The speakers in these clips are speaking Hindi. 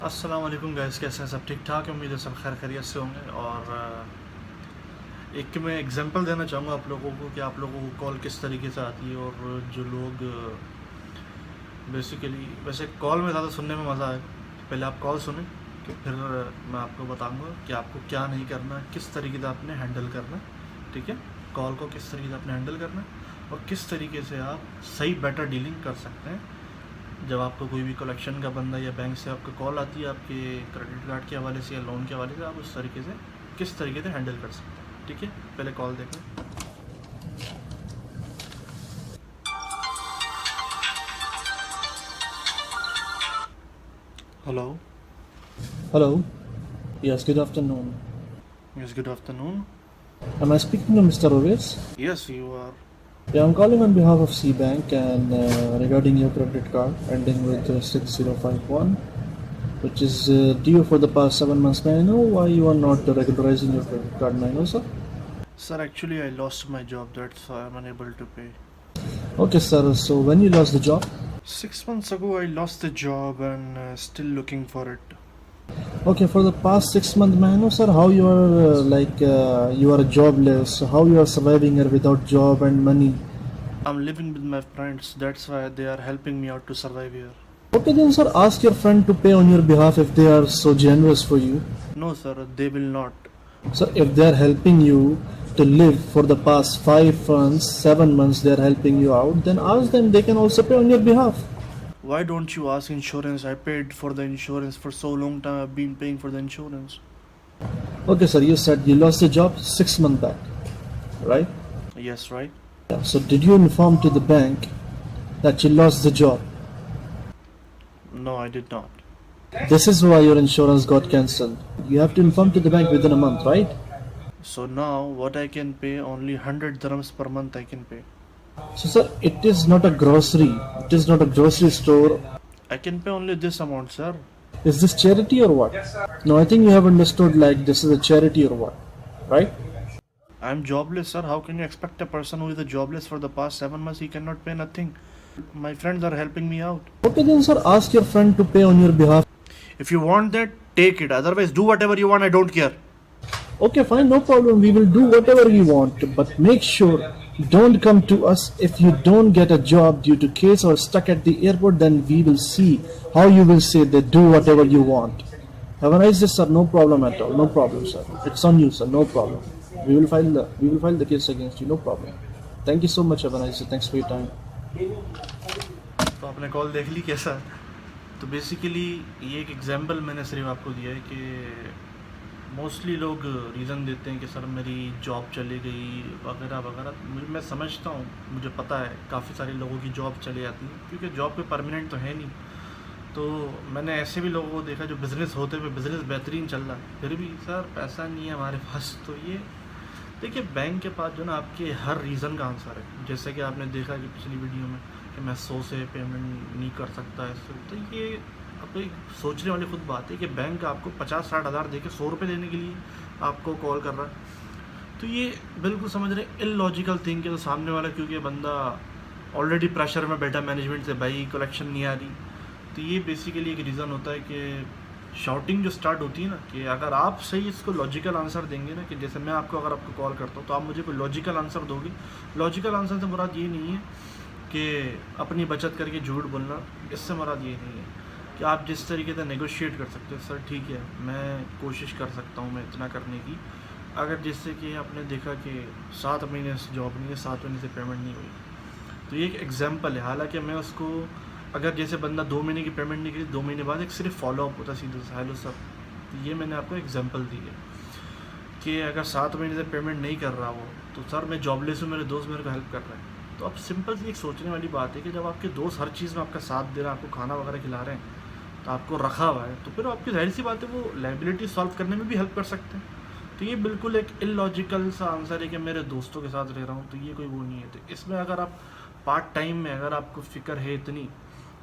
अस्सलाम वालेकुम गाइस, कैसे हैं? सब ठीक ठाक है। उम्मीद है सब खैर खैरियत से होंगे। और एक मैं एग्जांपल देना चाहूँगा आप लोगों को कि आप लोगों को कॉल किस तरीके से आती है। और जो लोग बेसिकली वैसे कॉल में ज़्यादा सुनने में मज़ा आए, पहले आप कॉल सुने कि फिर मैं आपको बताऊँगा कि आपको क्या नहीं करना है, किस तरीके से आपने हैंडल करना है। ठीक है, कॉल को किस तरीके से आपने हैंडल करना है और किस तरीके से आप सही बेटर डीलिंग कर सकते हैं जब आपको कोई भी कलेक्शन का बंदा या बैंक से आपको कॉल आती है आपके क्रेडिट कार्ड के हवाले से या लोन के हवाले से, आप उस तरीके से किस तरीके से हैंडल कर सकते हैं। ठीक है, पहले कॉल देखें। Hello. Hello. Yes, good afternoon. Yes, good afternoon. Am I speaking to Mr. Ovis? Yes, you are. Yeah, I'm calling on behalf of C Bank and regarding your credit card ending with 6051, which is due for the past 7 months. May I know why you are not regularizing your credit card? May I know, sir? Sir actually I lost my job, that's I am unable to pay. Okay, sir. So when you lost the job? 6 months ago I lost the job and still looking for it. Okay, for the past 6 months, may I know, sir, how you are you are jobless? How you are surviving here without job and money? I'm living with my friends, that's why they are helping me out to survive here. Okay, then, sir, ask your friend to pay on your behalf if they are so generous for you. No sir, they will not. So if they are helping you to live for the past 5 months, 7 months, they are helping you out, then ask them, they can also pay on your behalf. Why don't you ask insurance? I paid for the insurance for so long time. I've been paying for the insurance. Okay, sir, you said you lost the job 6 months back, right? Yes, right? Yeah. So did you inform to the bank that you lost the job? No, I did not. This is why your insurance got cancelled. You have to inform to the bank within a month, right? So now what I can pay, only 100 dirhams per month I can pay. So, sir, it is not a grocery. It is not a grocery store. I can pay only this amount, sir. Is this charity or what? No, I think you have understood like this is a charity or what, right? I'm jobless, sir. How can you expect a person who is a jobless for the past 7 months? He cannot pay nothing. My friends are helping me out. Okay, then, sir, ask your friend to pay on your behalf. If you want that, take it. Otherwise, do whatever you want. I don't care. Okay, fine, no problem. We will do whatever you want, but make sure don't come to us if you don't get a job due to case or stuck at the airport. Then we will see how you will say that do whatever you want. Have a nice day, sir. No problem at all. No problem, sir. It's on you, sir. No problem. We will file the case against you. No problem. Thank you so much. Have a nice day. Thanks for your time. तो आपने कॉल देख ली कैसा? तो बेसिकली ये एक एग्जांपल मैंने सिर्फ आपको दिया है कि मोस्टली लोग रीज़न देते हैं कि सर मेरी जॉब चली गई वगैरह वगैरह। मैं समझता हूँ, मुझे पता है काफ़ी सारे लोगों की जॉब चली जाती है क्योंकि जॉब कोई परमानेंट तो है नहीं। तो मैंने ऐसे भी लोगों को देखा जो बिज़नेस होते हुए बिज़नेस बेहतरीन चल रहा है, फिर भी सर पैसा नहीं है हमारे पास। तो ये देखिए, बैंक के पास जो ना आपके हर रीज़न का आंसर है। जैसे कि आपने देखा कि पिछली वीडियो में कि मैं 100 से पेमेंट नहीं कर सकता ऐसे। तो ये अब एक सोचने वाली खुद बात है कि बैंक आपको 50-60 हज़ार दे के 100 रुपये देने के लिए आपको कॉल कर रहा है। तो ये बिल्कुल समझ रहे इलॉजिकल थिंग है। तो सामने वाला क्योंकि बंदा ऑलरेडी प्रेशर में बैठा मैनेजमेंट से, भाई कलेक्शन नहीं आ रही। तो ये बेसिकली एक रीज़न होता है कि शाउटिंग जो स्टार्ट होती है ना, कि अगर आप सही इसको लॉजिकल आंसर देंगे ना, कि जैसे मैं आपको अगर आपको कॉल करता हूँ तो आप मुझे कोई लॉजिकल आंसर दोगे। लॉजिकल आंसर से मुराद ये नहीं है कि अपनी बचत करके झूठ बोलना, इससे मुराद ये नहीं है कि आप जिस तरीके से नेगोशिएट कर सकते हो। सर ठीक है, मैं कोशिश कर सकता हूँ मैं इतना करने की। अगर जिससे कि आपने देखा कि 7 महीने से जॉब नहीं है, 7 महीने से पेमेंट नहीं हुई, तो ये एक एग्जांपल है। हालांकि मैं उसको, अगर जैसे बंदा 2 महीने की पेमेंट नहीं करी, 2 महीने बाद एक सिर्फ फॉलोअप होता सीधे से, हेलो सर। तो ये मैंने आपको एग्जांपल दी है कि अगर 7 महीने से पेमेंट नहीं कर रहा हो तो सर मैं जॉबलेस हूँ, मेरे दोस्त मेरे को हेल्प कर रहे हैं। तो अब सिंपल सी एक सोचने वाली बात है कि जब आपके दोस्त हर चीज़ में आपका साथ दे रहे हैं, आपको खाना वगैरह खिला रहे हैं, तो आपको रखा हुआ है, तो फिर आपकी जाहिर सी बात है वो लायबिलिटी सॉल्व करने में भी हेल्प कर सकते हैं। तो ये बिल्कुल एक इलॉजिकल सा आंसर है कि मेरे दोस्तों के साथ रह रहा हूँ, तो ये कोई वो नहीं है। तो इसमें अगर आप पार्ट टाइम में अगर आपको फ़िक्र है इतनी,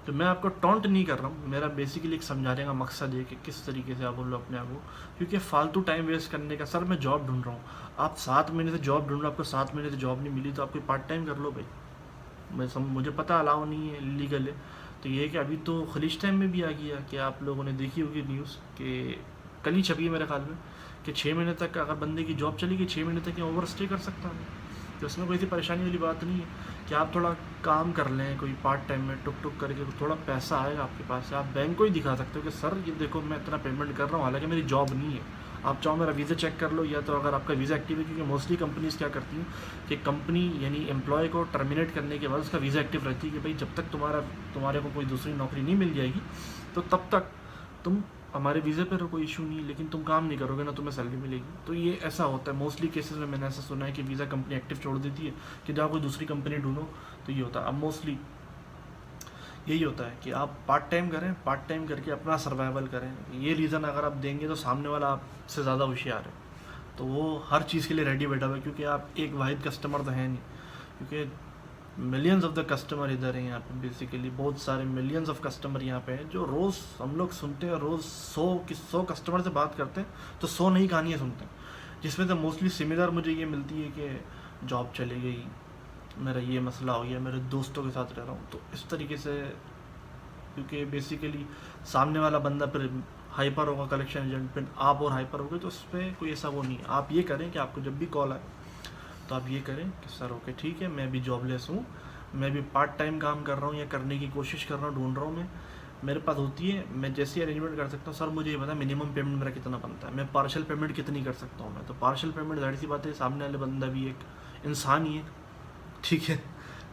तो मैं आपको टॉन्ट नहीं कर रहा हूँ। मेरा बेसिकली एक समझाने का मकसद है कि किस तरीके से आप बोलो अपने आप को, क्योंकि फालतू टाइम वेस्ट करने का। सर मैं जॉब ढूंढ रहा हूँ, आप 7 महीने से जॉब ढूंढ रहे हो, आपको 7 महीने से जॉब नहीं मिली, तो आप कोई पार्ट टाइम कर लो भाई। मुझे पता अलाउ नहीं है, इलीगल है। तो ये है कि अभी तो खलीज टाइम में भी आ गया कि आप लोगों ने देखी होगी न्यूज़ कि कल ही छपी है मेरे ख्याल में कि 6 महीने तक अगर बंदे की जॉब चली गई 6 महीने तक ये ओवर स्टे कर सकता है। तो इसमें कोई सी परेशानी वाली बात नहीं है कि आप थोड़ा काम कर लें कोई पार्ट टाइम में टुक टुक करके, तो थोड़ा पैसा आएगा आपके पास से। आप बैंक को ही दिखा सकते हो कि सर ये देखो मैं इतना पेमेंट कर रहा हूँ, हालांकि मेरी जॉब नहीं है। आप चाहो मेरा वीज़ा चेक कर लो, या तो अगर आपका वीज़ा एक्टिव है, क्योंकि मोस्टली कंपनीज़ क्या करती हैं कि कंपनी यानी एम्प्लॉय को टर्मिनेट करने के बाद उसका वीज़ा एक्टिव रहती है कि भाई जब तक तुम्हारे को कोई दूसरी नौकरी नहीं मिल जाएगी तो तब तक तुम हमारे वीज़े पर कोई इशू नहीं, लेकिन तुम काम नहीं करोगे ना तुम्हें सैलरी मिलेगी। तो ये ऐसा होता है मोस्टली केसेस में, मैंने ऐसा सुना है कि वीज़ा कंपनी एक्टिव छोड़ देती है कि जहाँ कोई दूसरी कंपनी ढूंढो। तो ये होता है, अब मोस्टली यही होता है कि आप पार्ट टाइम करें, पार्ट टाइम करके अपना सर्वाइवल करें। ये रीज़न अगर आप देंगे तो सामने वाला आपसे ज़्यादा होशियार है, तो वो हर चीज़ के लिए रेडी बैठा हुआ है, क्योंकि आप एक वाहिद कस्टमर तो है नहीं, क्योंकि मिलियंस ऑफ द कस्टमर इधर हैं यहाँ पे। बेसिकली बहुत सारे मिलियंस ऑफ कस्टमर यहाँ पे हैं जो रोज़ हम लोग सुनते हैं, रोज़ 100 कस्टमर से बात करते हैं तो 100 नई कहानियाँ सुनते हैं, जिसमें से मोस्टली सिमिलर मुझे ये मिलती है कि जॉब चली गई, मेरा ये मसला हो गया, मेरे दोस्तों के साथ रह रहा हूँ। तो इस तरीके से, क्योंकि बेसिकली सामने वाला बंदा फिर हाइपर होगा कलेक्शन एजेंट, फिर आप और हाइपर हो गए, तो उस पर कोई ऐसा वो नहीं है। आप ये करें कि आपको जब भी कॉल आए तो आप ये करें कि सर ओके ठीक है, मैं भी जॉबलेस हूँ, मैं भी पार्ट टाइम काम कर रहा हूँ या करने की कोशिश कर रहा हूँ, ढूंढ रहा हूँ, मैं मेरे पास होती है, मैं जैसी अरेंजमेंट कर सकता हूँ। सर मुझे ये पता मिनिमम पेमेंट मेरा कितना बनता है, मैं पार्शियल पेमेंट कितनी कर सकता हूँ। मैं तो पार्शियल पेमेंट जाहिर सी बात है, सामने वाले बंदा भी एक इंसान ही है, ठीक है,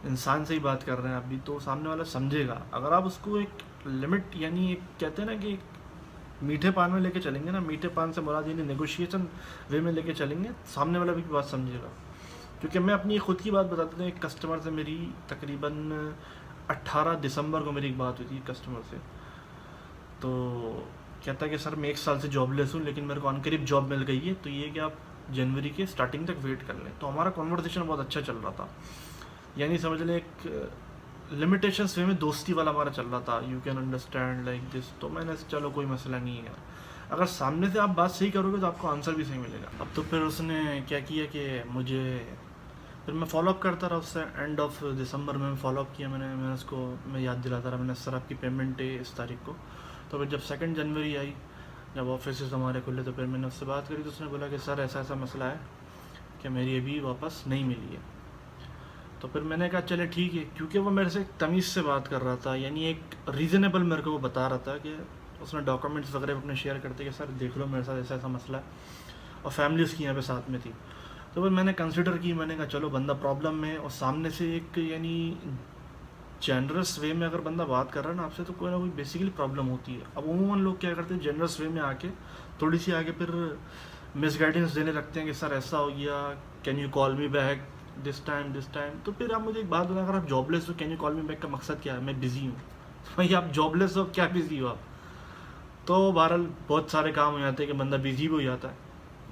इंसान से ही बात कर रहे हैं आप भी, तो सामने वाला समझेगा। अगर आप उसको एक लिमिट यानी एक कहते हैं ना कि मीठे पान में लेके चलेंगे ना, मीठे पान से मुराद यानी नेगोशिएशन वे में लेके चलेंगे, सामने वाला भी बात समझेगा। क्योंकि मैं अपनी खुद की बात बताता हूँ, एक कस्टमर से मेरी तकरीबन 18 दिसंबर को मेरी एक बात हुई थी कस्टमर से। तो कहता है कि सर मैं 1 साल से जॉबलेस हूँ, लेकिन मेरे को अनकरीब जॉब मिल गई है, तो ये कि आप जनवरी के स्टार्टिंग तक वेट कर लें। तो हमारा कॉन्वर्सेशन बहुत अच्छा चल रहा था, यानी समझ लें एक लिमिटेशंस वे में दोस्ती वाला हमारा चल रहा था, you can understand like this. तो मैंने चलो कोई मसला नहीं है, अगर सामने से आप बात सही करोगे तो आपको आंसर भी सही मिलेगा। अब तो फिर उसने क्या किया कि मुझे फिर मैं फॉलोअप करता रहा उससे, एंड ऑफ दिसंबर में फॉलोअप किया मैंने उसको, मैं याद दिलाता रहा, मैंने सर आपकी पेमेंट है इस तारीख को। तो फिर जब 2 जनवरी आई, जब ऑफिस हमारे खुले, तो फिर मैंने उससे बात करी, तो उसने बोला कि सर ऐसा ऐसा मसला है कि मेरी अभी वापस नहीं मिली है। तो फिर मैंने कहा चले ठीक है, क्योंकि वो मेरे से एक तमीज़ से बात कर रहा था, यानी एक रीज़नेबल मेरे को वो बता रहा था कि उसने डॉक्यूमेंट्स वगैरह अपने शेयर करते कि सर देख लो मेरे साथ ऐसा ऐसा मसला है, और फैमिली उसकी यहाँ पे साथ में थी। तो फिर मैंने कंसिडर की, मैंने कहा चलो बंदा प्रॉब्लम में, और सामने से एक यानी जनरस वे में अगर बंदा बात कर रहा है ना आपसे, तो कोई ना कोई बेसिकली प्रॉब्लम होती है। अब उमूमन लोग क्या करते हैं, जनरस वे में आके थोड़ी सी आगे फिर मिसगाइडेंस देने लगते हैं कि सर ऐसा हो गया, can you call me back this time. तो फिर आप मुझे एक बात बताएं, अगर आप जॉबलेस हो, can you call me back का मकसद क्या है? मैं बिज़ी हूँ। भाई आप जॉबलेस हो, क्या बिज़ी हो आप? तो बहरहाल बहुत सारे काम हो जाते हैं कि बंदा बिजी भी हो जाता है,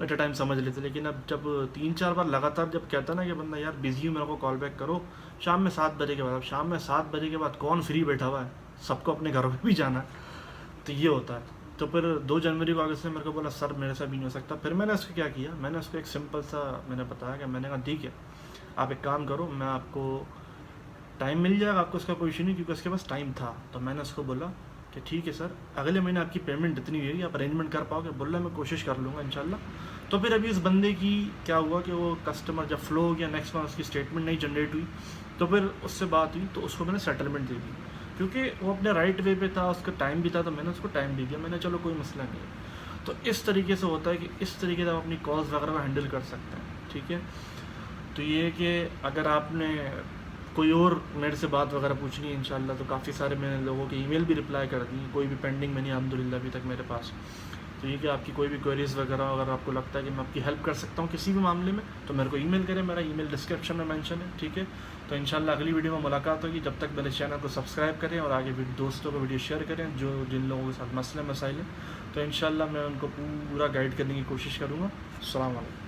एट अ टाइम समझ लेते। लेकिन अब जब 3-4 बार लगातार जब कहता ना कि बंदा यार बिजी हूँ, मेरे को कॉल बैक करो शाम में 7 बजे के बाद। अब शाम में 7 बजे के बाद कौन फ्री बैठा हुआ है, सबको अपने घरों में भी जाना है, तो ये होता है। तो फिर 2 जनवरी को आगे से मेरे को बोला सर मेरे से भी नहीं हो सकता। फिर मैंने उसको क्या किया, मैंने उसको एक सिंपल सा मैंने बताया कि मैंने कहा ठीक है आप एक काम करो, मैं आपको टाइम मिल जाएगा, आपको उसका कोई इशू नहीं, क्योंकि उसके पास टाइम था। तो मैंने उसको बोला कि ठीक है सर अगले महीने आपकी पेमेंट इतनी हुई, आप अरेंजमेंट कर पाओगे? बोला मैं कोशिश कर लूँगा इंशाल्लाह। तो फिर अभी उस बंदे की क्या हुआ कि वो कस्टमर जब फ्लो हो गया, नेक्स्ट मंथ उसकी स्टेटमेंट नहीं जनरेट हुई, तो फिर उससे बात हुई, तो उसको मैंने सेटलमेंट दे दी, क्योंकि वो अपने राइट वे पे था, उसका टाइम भी था, तो मैंने उसको टाइम दे दिया। मैंने चलो कोई मसला नहीं है। तो इस तरीके से होता है कि इस तरीके से आप अपनी कॉल्स वगैरह को हैंडल कर सकते हैं, ठीक है। तो ये है कि अगर आपने कोई और मेरे से बात वगैरह पूछनी है इंशाल्लाह, तो काफ़ी सारे मैंने लोगों के ईमेल भी रिप्लाई कर दी, कोई भी पेंडिंग में नहीं अल्हम्दुलिल्लाह अभी तक मेरे पास। तो ये कि आपकी कोई भी क्वेरीज़ वगैरह अगर आपको लगता है कि मैं आपकी हेल्प कर सकता हूँ किसी भी मामले में, तो मेरे को ईमेल करें, मेरा ईमेल डिस्क्रिप्शन में मेंशन है, ठीक है। तो इंशाल्लाह अगली वीडियो में मुलाकात होगी। जब तक मेरे चैनल को सब्सक्राइब करें और आगे दोस्तों को वीडियो शेयर करें जो जिन लोगों के साथ मसले मसाइल हैं, तो इंशाल्लाह मैं उनको पूरा गाइड करने की कोशिश करूँगा। अस्सलाम वालेकुम।